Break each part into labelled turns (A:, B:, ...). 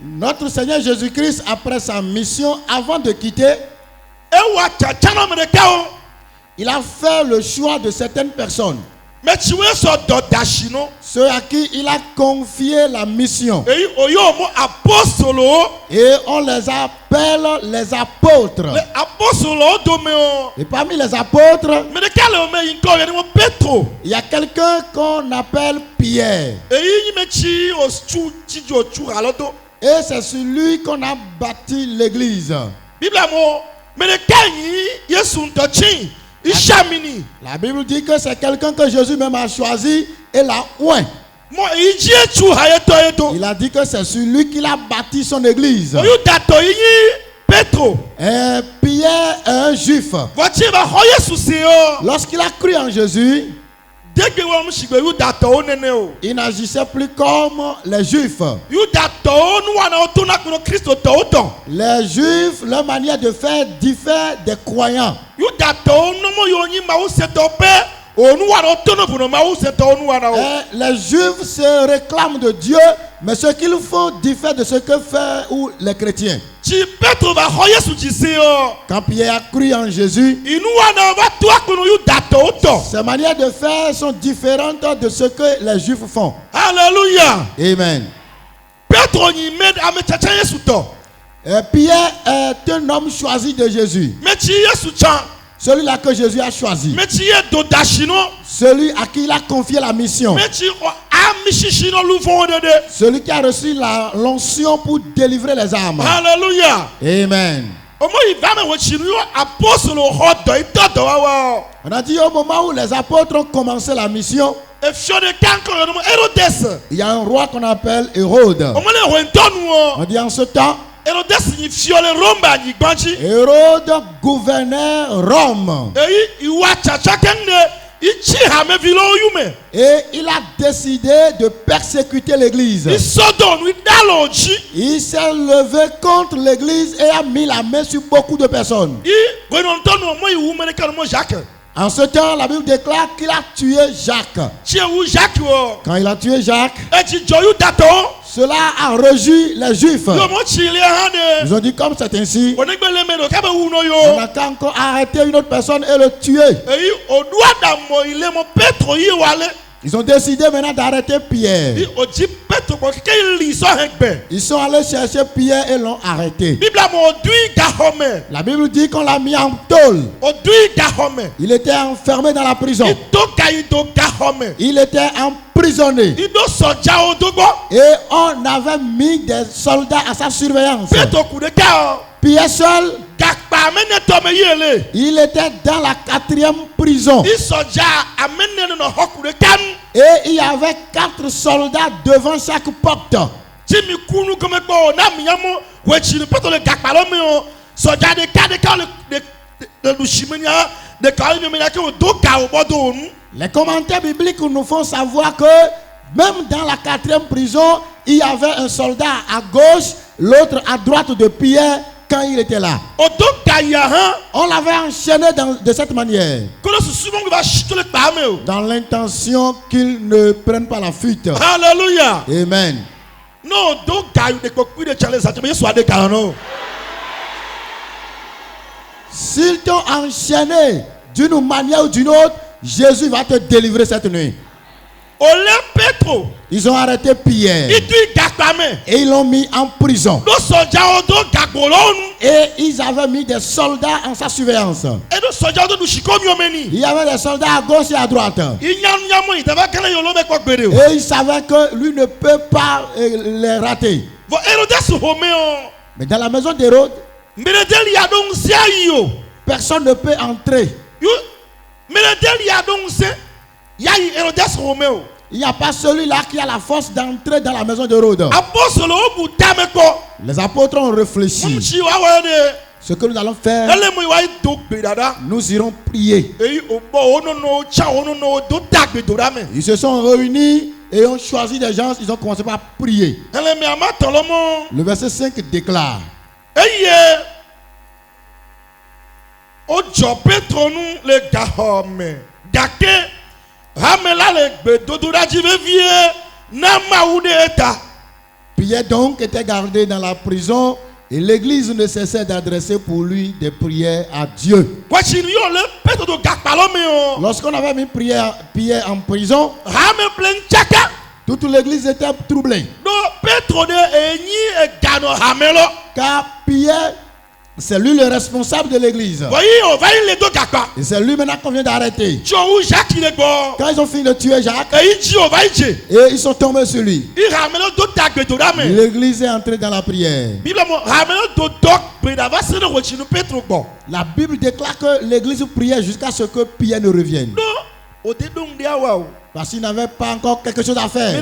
A: Notre Seigneur Jésus-Christ, après sa mission, avant de quitter, il a fait le choix de certaines personnes, ceux à qui il a confié la mission. Et on les appelle les apôtres. Et parmi les apôtres, il y a quelqu'un qu'on appelle Pierre. Et c'est sur lui qu'on a bâti l'église. La Bible dit que c'est quelqu'un que Jésus même a choisi et l'a oint. Il a dit que c'est sur lui qu'il a bâti son église. Et Pierre est un juif. Lorsqu'il a cru en Jésus, il n'agissait plus comme les juifs. Les juifs, leur manière de faire diffère des croyants. Les juifs se réclament de Dieu, mais ce qu'ils font diffère de ce que font les chrétiens. Quand Pierre a cru en Jésus, ses manières de faire sont différentes de ce que les juifs font.
B: Alléluia.
A: Amen. Pierre est un homme choisi de Jésus. Celui-là que Jésus a choisi. Celui à qui il a confié la mission. Celui qui a reçu l'onction pour délivrer les âmes.
B: Alléluia.
A: Amen. On a dit au moment où les apôtres ont commencé la mission, il y a un roi qu'on appelle Hérode. On dit en ce temps, Hérode gouvernait Rome. Et il a décidé de persécuter l'église. Il s'est levé contre l'église et a mis la main sur beaucoup de personnes. En ce temps, la Bible déclare qu'il a tué Jacques. Quand il a tué Jacques, cela a réjoui les Juifs. Ils ont dit comme c'est ainsi, on n'a qu'à encore arrêter une autre personne et le tuer. Ils ont décidé maintenant d'arrêter Pierre. Ils sont allés chercher Pierre et l'ont arrêté. La Bible dit qu'on l'a mis en tôle. Il était enfermé dans la prison. Il était emprisonné. Et on avait mis des soldats à sa surveillance. Pierre seul, il était dans la 4e prison. Et il y avait 4 soldats devant chaque porte. Les commentaires bibliques nous font savoir que même dans la 4e prison, il y avait un soldat à gauche, l'autre à droite de Pierre. Quand il était là, on l'avait enchaîné de cette manière, dans l'intention qu'il ne prenne pas la fuite.
B: Alléluia.
A: Amen. S'ils t'ont enchaîné d'une manière ou d'une autre, Jésus va te délivrer cette nuit. Ils ont arrêté Pierre et ils l'ont mis en prison. Et ils avaient mis des soldats en sa surveillance. Il y avait des soldats à gauche et à droite. Et ils savaient que lui ne peut pas les rater. Mais dans la maison d'Hérode, personne ne peut entrer. Il n'y a pas celui-là qui a la force d'entrer dans la maison d'Hérode. Les apôtres ont réfléchi. Ce que nous allons faire, nous irons prier. Ils se sont réunis et ont choisi des gens. Ils ont commencé par prier. Le verset 5 déclare: Pierre donc était gardé dans la prison et l'église ne cessait d'adresser pour lui des prières à Dieu. Lorsqu'on avait mis Pierre en prison, toute l'église était troublée. Car Pierre, c'est lui le responsable de l'église. Et c'est lui maintenant qu'on vient d'arrêter. Quand ils ont fini de tuer Jacques, et ils sont tombés sur lui. L'église est entrée dans la prière. La Bible déclare que l'église priait jusqu'à ce que Pierre ne revienne. Parce qu'il n'avait pas encore quelque chose à faire.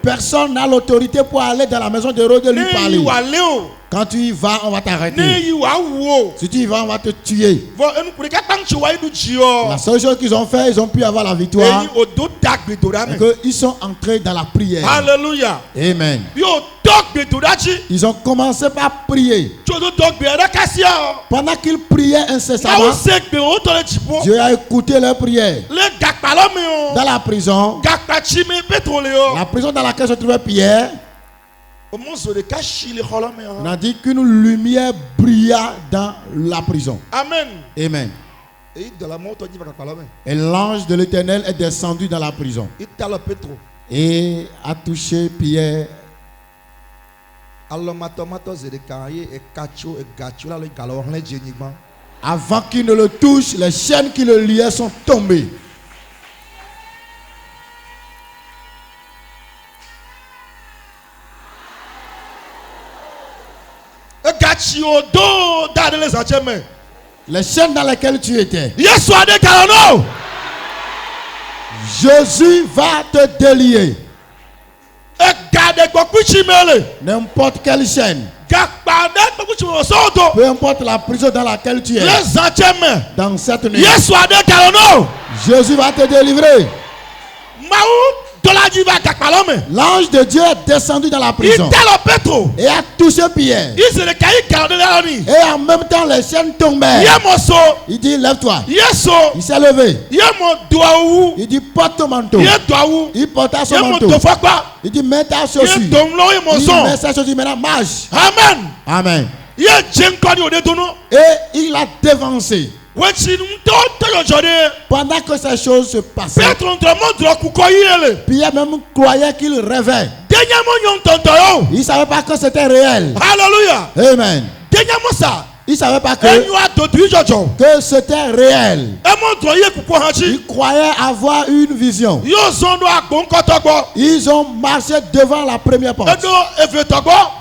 A: Personne n'a l'autorité pour aller dans la maison de Hérode et lui parler. Quand tu y vas, on va t'arrêter. Si tu y vas, on va te tuer. La seule chose qu'ils ont fait, ils ont pu avoir la victoire. Ils sont entrés dans la prière.
B: Alléluia.
A: Amen. Ils ont commencé par prier. Pendant qu'ils priaient incessamment, Dieu a écouté leur prière. Dans la prison dans laquelle se trouvait Pierre, on a dit qu'une lumière brilla dans la prison.
B: Amen.
A: Amen. Et l'ange de l'Éternel est descendu dans la prison et a touché Pierre. Avant qu'il ne le touche, les chaînes qui le liaient sont tombées. Les chaînes dans lesquelles tu étais, Jésus va te délier. N'importe quelle chaîne, peu importe la prison dans laquelle tu es, dans cette nuit, Jésus va te délivrer. L'ange de Dieu est descendu dans la prison et a touché Pierre. Et en même temps, les chaînes tombèrent. Il dit, lève-toi. Il s'est levé. Il dit, porte ton manteau. Il porta son manteau. Il dit, mets ta chaussure. Il met sa chaussure. Maintenant, marche.
B: Amen.
A: Amen. Et il a devancé. Pendant que ces choses se passaient, Pierre même croyait qu'il rêvait. Il ne savait pas que c'était réel.
B: Alléluia.
A: Amen. Il ne savait pas que c'était réel. Il croyait avoir une vision. Ils ont marché devant la première porte,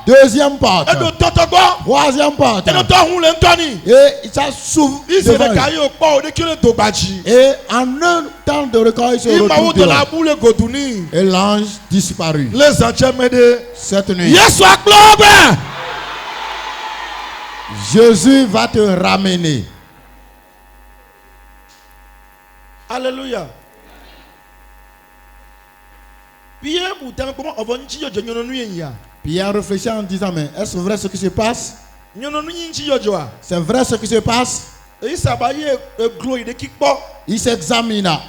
A: deuxième porte, troisième porte, et ça s'ouvre devant. Et en un temps de recueil, il se retrouve dehors. Et l'ange disparut. Cette nuit, Jésus va te ramener.
B: Alléluia.
A: Pierre réfléchit en disant, mais est-ce vrai ce qui se passe? C'est vrai ce qui se passe? Il s'examina.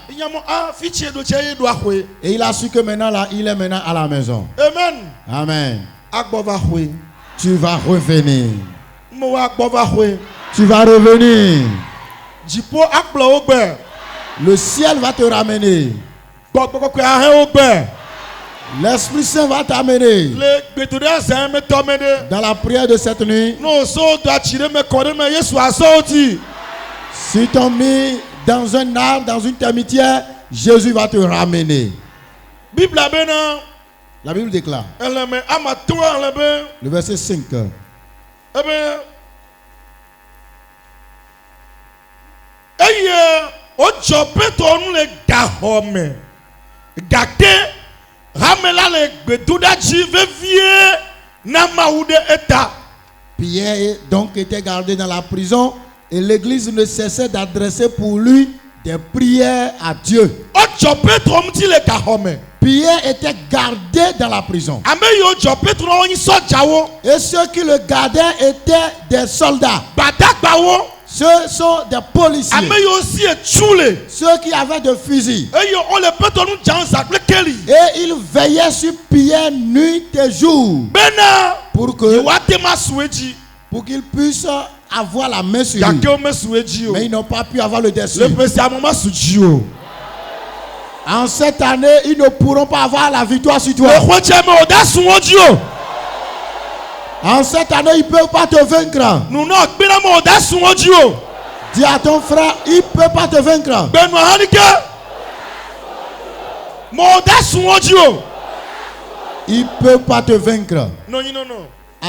A: Et il a su que maintenant là, il est maintenant à la maison.
B: Amen.
A: Amen. Tu vas revenir. Tu vas revenir. Le ciel va te ramener. L'Esprit Saint va t'amener. Dans la prière de cette nuit, si tu es mis dans un arbre, dans une termitière, Jésus va te ramener. La Bible déclare, le verset 5. Pierre donc était gardé dans la prison et l'église ne cessait d'adresser pour lui des prières à Dieu. Pierre était gardé dans la prison. Et ceux qui le gardaient étaient des soldats. Ce sont des policiers. Ceux qui avaient des fusils. Et ils veillaient sur Pierre nuit et jour. Pour qu'ils puissent avoir la main sur lui. Mais ils n'ont pas pu avoir le dessus. En cette année, ils ne pourront pas avoir la victoire sur toi. En cette année, ils ne peuvent pas te vaincre. Dis à ton frère, il ne peut pas te vaincre. Il ne peut pas te vaincre.
B: Non.